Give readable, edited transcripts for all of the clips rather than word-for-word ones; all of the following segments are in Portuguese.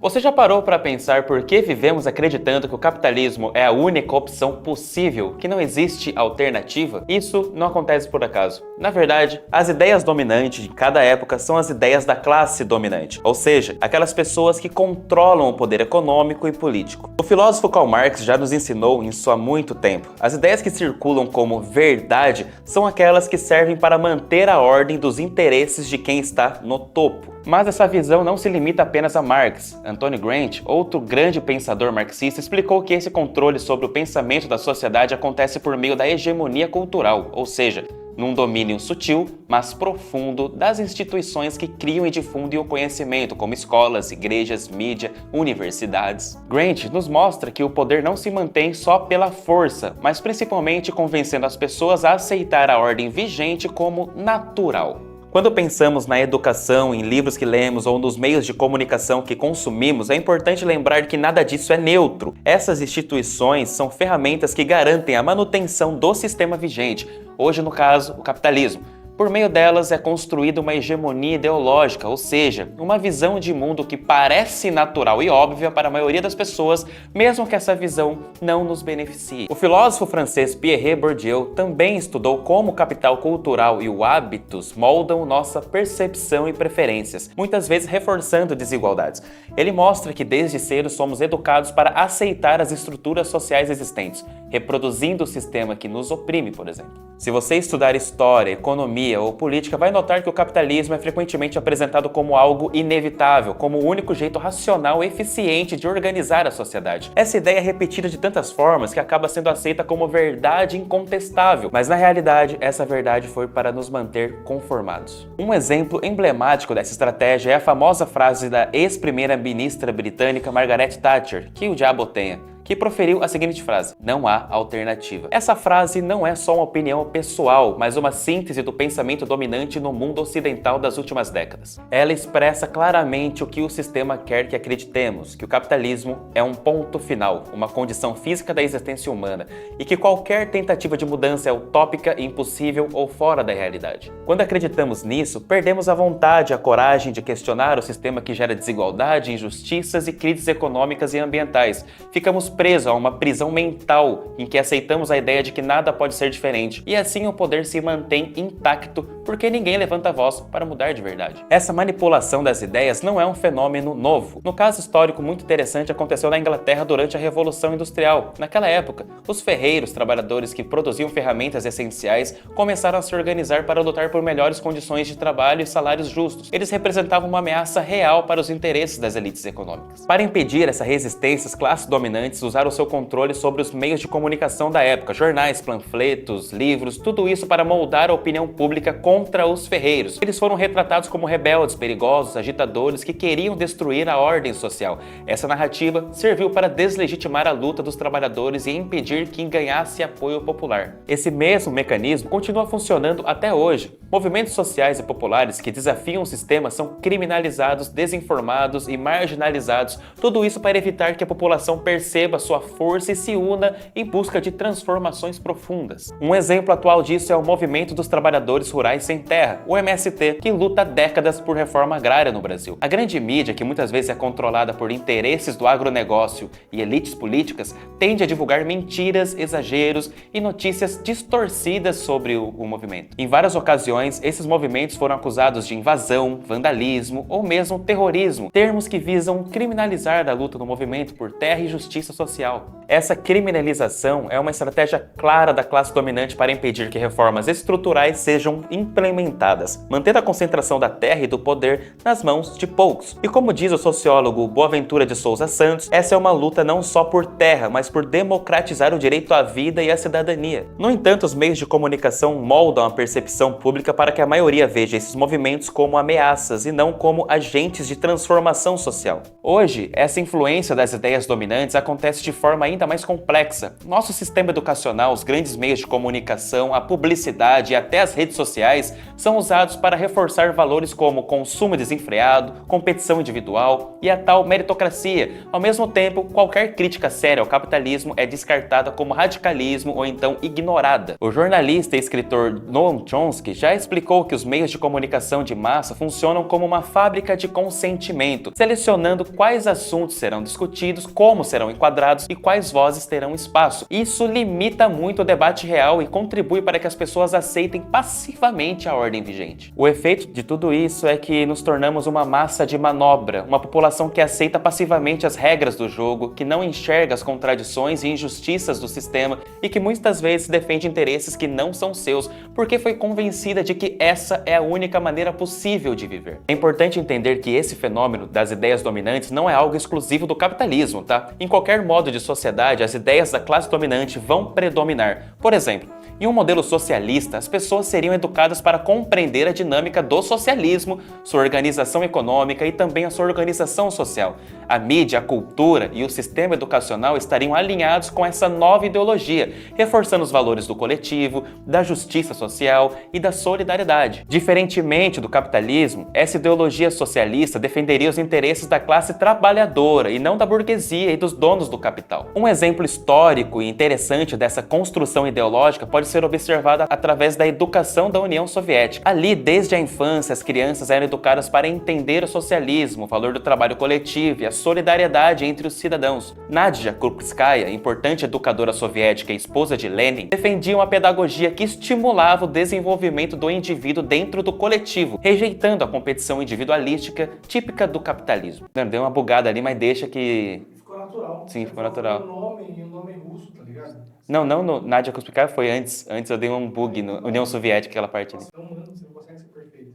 Você já parou para pensar por que vivemos acreditando que o capitalismo é a única opção possível, que não existe alternativa? Isso não acontece por acaso. Na verdade, as ideias dominantes de cada época são as ideias da classe dominante, ou seja, aquelas pessoas que controlam o poder econômico e político. O filósofo Karl Marx já nos ensinou isso há muito tempo. As ideias que circulam como verdade são aquelas que servem para manter a ordem dos interesses de quem está no topo. Mas essa visão não se limita apenas a Marx. Anthony Grant, outro grande pensador marxista, explicou que esse controle sobre o pensamento da sociedade acontece por meio da hegemonia cultural, ou seja, num domínio sutil, mas profundo das instituições que criam e difundem o conhecimento, como escolas, igrejas, mídia, universidades. Grant nos mostra que o poder não se mantém só pela força, mas principalmente convencendo as pessoas a aceitar a ordem vigente como natural. Quando pensamos na educação, em livros que lemos ou nos meios de comunicação que consumimos, é importante lembrar que nada disso é neutro. Essas instituições são ferramentas que garantem a manutenção do sistema vigente, hoje no caso, o capitalismo. Por meio delas é construída uma hegemonia ideológica, ou seja, uma visão de mundo que parece natural e óbvia para a maioria das pessoas, mesmo que essa visão não nos beneficie. O filósofo francês Pierre Bourdieu também estudou como o capital cultural e o hábitos moldam nossa percepção e preferências, muitas vezes reforçando desigualdades. Ele mostra que desde cedo somos educados para aceitar as estruturas sociais existentes, reproduzindo o sistema que nos oprime, por exemplo. Se você estudar história, economia ou política, vai notar que o capitalismo é frequentemente apresentado como algo inevitável, como o único jeito racional e eficiente de organizar a sociedade. Essa ideia é repetida de tantas formas que acaba sendo aceita como verdade incontestável, mas na realidade essa verdade foi para nos manter conformados. Um exemplo emblemático dessa estratégia é a famosa frase da ex-primeira-ministra britânica Margaret Thatcher, que o diabo tenha, que proferiu a seguinte frase: não há alternativa. Essa frase não é só uma opinião pessoal, mas uma síntese do pensamento dominante no mundo ocidental das últimas décadas. Ela expressa claramente o que o sistema quer que acreditemos, que o capitalismo é um ponto final, uma condição física da existência humana, e que qualquer tentativa de mudança é utópica, impossível ou fora da realidade. Quando acreditamos nisso, perdemos a vontade, a coragem de questionar o sistema que gera desigualdade, injustiças e crises econômicas e ambientais. Ficamos presos a uma prisão mental em que aceitamos a ideia de que nada pode ser diferente, e assim o poder se mantém intacto porque ninguém levanta a voz para mudar de verdade. Essa manipulação das ideias não é um fenômeno novo. No caso histórico muito interessante aconteceu na Inglaterra durante a Revolução Industrial. Naquela época, os ferreiros, trabalhadores que produziam ferramentas essenciais, começaram a se organizar para lutar por melhores condições de trabalho e salários justos. Eles representavam uma ameaça real para os interesses das elites econômicas. Para impedir essa resistência, as classes dominantes usaram o seu controle sobre os meios de comunicação da época, jornais, panfletos, livros, tudo isso para moldar a opinião pública contra os ferreiros. Eles foram retratados como rebeldes, perigosos, agitadores que queriam destruir a ordem social. Essa narrativa serviu para deslegitimar a luta dos trabalhadores e impedir que ganhasse apoio popular. Esse mesmo mecanismo continua funcionando até hoje. Movimentos sociais e populares que desafiam o sistema são criminalizados, desinformados e marginalizados, tudo isso para evitar que a população perceba sua força e se una em busca de transformações profundas. Um exemplo atual disso é o Movimento dos Trabalhadores Rurais Sem Terra, o MST, que luta há décadas por reforma agrária no Brasil. A grande mídia, que muitas vezes é controlada por interesses do agronegócio e elites políticas, tende a divulgar mentiras, exageros e notícias distorcidas sobre o movimento. Em várias ocasiões, esses movimentos foram acusados de invasão, vandalismo ou mesmo terrorismo, termos que visam criminalizar a luta do movimento por terra e justiça social. Essa criminalização é uma estratégia clara da classe dominante para impedir que reformas estruturais sejam implementadas, mantendo a concentração da terra e do poder nas mãos de poucos. E como diz o sociólogo Boaventura de Souza Santos, essa é uma luta não só por terra, mas por democratizar o direito à vida e à cidadania. No entanto, os meios de comunicação moldam a percepção pública para que a maioria veja esses movimentos como ameaças e não como agentes de transformação social. Hoje, essa influência das ideias dominantes acontece acontece de forma ainda mais complexa. Nosso sistema educacional, os grandes meios de comunicação, a publicidade e até as redes sociais são usados para reforçar valores como consumo desenfreado, competição individual e a tal meritocracia. Ao mesmo tempo, qualquer crítica séria ao capitalismo é descartada como radicalismo ou então ignorada. O jornalista e escritor Noam Chomsky já explicou que os meios de comunicação de massa funcionam como uma fábrica de consentimento, selecionando quais assuntos serão discutidos, como serão enquadrados e quais vozes terão espaço. Isso limita muito o debate real e contribui para que as pessoas aceitem passivamente a ordem vigente. O efeito de tudo isso é que nos tornamos uma massa de manobra, uma população que aceita passivamente as regras do jogo, que não enxerga as contradições e injustiças do sistema e que muitas vezes defende interesses que não são seus, porque foi convencida de que essa é a única maneira possível de viver. É importante entender que esse fenômeno das ideias dominantes não é algo exclusivo do capitalismo, tá? Em qualquer modo de sociedade, as ideias da classe dominante vão predominar. Por exemplo, em um modelo socialista, as pessoas seriam educadas para compreender a dinâmica do socialismo, sua organização econômica e também a sua organização social. A mídia, a cultura e o sistema educacional estariam alinhados com essa nova ideologia, reforçando os valores do coletivo, da justiça social e da solidariedade. Diferentemente do capitalismo, essa ideologia socialista defenderia os interesses da classe trabalhadora e não da burguesia e dos donos do capital. Um exemplo histórico e interessante dessa construção ideológica pode ser observada através da educação da União Soviética. Ali, desde a infância, as crianças eram educadas para entender o socialismo, o valor do trabalho coletivo e a solidariedade entre os cidadãos. Nadia Krupskaya, importante educadora soviética e esposa de Lenin, defendia uma pedagogia que estimulava o desenvolvimento do indivíduo dentro do coletivo, rejeitando a competição individualística típica do capitalismo. Deu uma bugada ali, mas deixa que... Ficou natural. Sim, ficou natural. O nome russo, tá ligado? Não, Nadia Krupskaya foi antes. Antes eu dei um bug no União Soviética, aquela parte ali. Você é humano, você não consegue ser perfeito.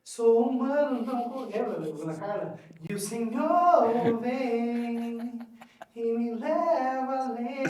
Sou humano, não lembra da Ana Carla? E o Senhor vem e me leva além.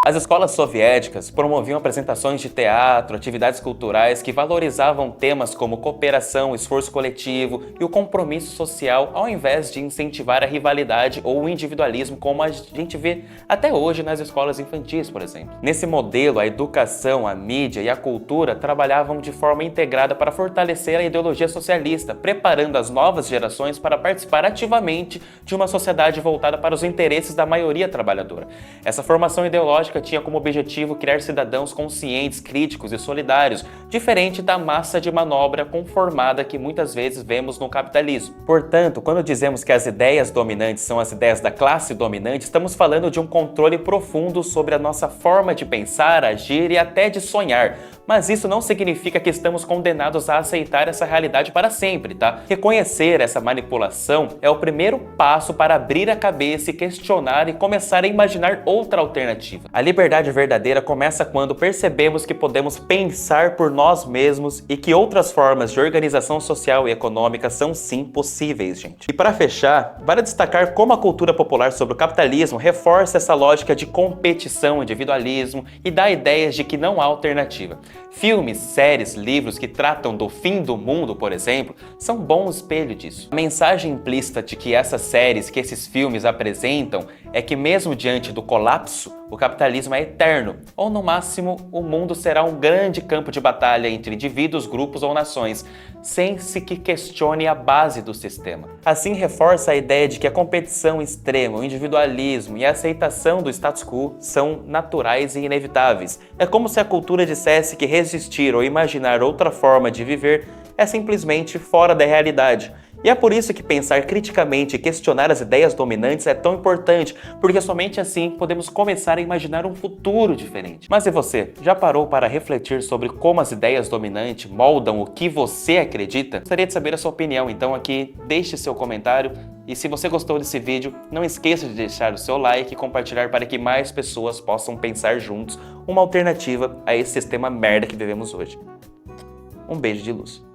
As escolas soviéticas promoviam apresentações de teatro, atividades culturais que valorizavam temas como cooperação, esforço coletivo e o compromisso social, ao invés de incentivar a rivalidade ou o individualismo, como a gente vê até hoje nas escolas infantis, por exemplo. Nesse modelo, a educação, a mídia e a cultura trabalhavam de forma integrada para fortalecer a ideologia socialista, preparando as novas gerações para participar ativamente de uma sociedade voltada para os interesses da maioria trabalhadora. Essa formação ideológica tinha como objetivo criar cidadãos conscientes, críticos e solidários, diferente da massa de manobra conformada que muitas vezes vemos no capitalismo. Portanto, quando dizemos que as ideias dominantes são as ideias da classe dominante, estamos falando de um controle profundo sobre a nossa forma de pensar, agir e até de sonhar. Mas isso não significa que estamos condenados a aceitar essa realidade para sempre, tá? Reconhecer essa manipulação é o primeiro passo para abrir a cabeça e questionar e começar a imaginar outra alternativa. A liberdade verdadeira começa quando percebemos que podemos pensar por nós mesmos e que outras formas de organização social e econômica são sim possíveis, gente. E para fechar, vale destacar como a cultura popular sobre o capitalismo reforça essa lógica de competição, individualismo e dá ideias de que não há alternativa. Filmes, séries, livros que tratam do fim do mundo, por exemplo, são bom espelho disso. A mensagem implícita de que essas séries, que esses filmes apresentam é que mesmo diante do colapso, o capitalismo é eterno, ou no máximo o mundo será um grande campo de batalha entre indivíduos, grupos ou nações, sem se que questione a base do sistema. Assim reforça a ideia de que a competição extrema, o individualismo e a aceitação do status quo são naturais e inevitáveis. É como se a cultura dissesse que resistir ou imaginar outra forma de viver é simplesmente fora da realidade. E é por isso que pensar criticamente e questionar as ideias dominantes é tão importante, porque somente assim podemos começar a imaginar um futuro diferente. Mas e você? Já parou para refletir sobre como as ideias dominantes moldam o que você acredita? Gostaria de saber a sua opinião, então aqui deixe seu comentário. E se você gostou desse vídeo, não esqueça de deixar o seu like e compartilhar para que mais pessoas possam pensar juntos uma alternativa a esse sistema merda que vivemos hoje. Um beijo de luz.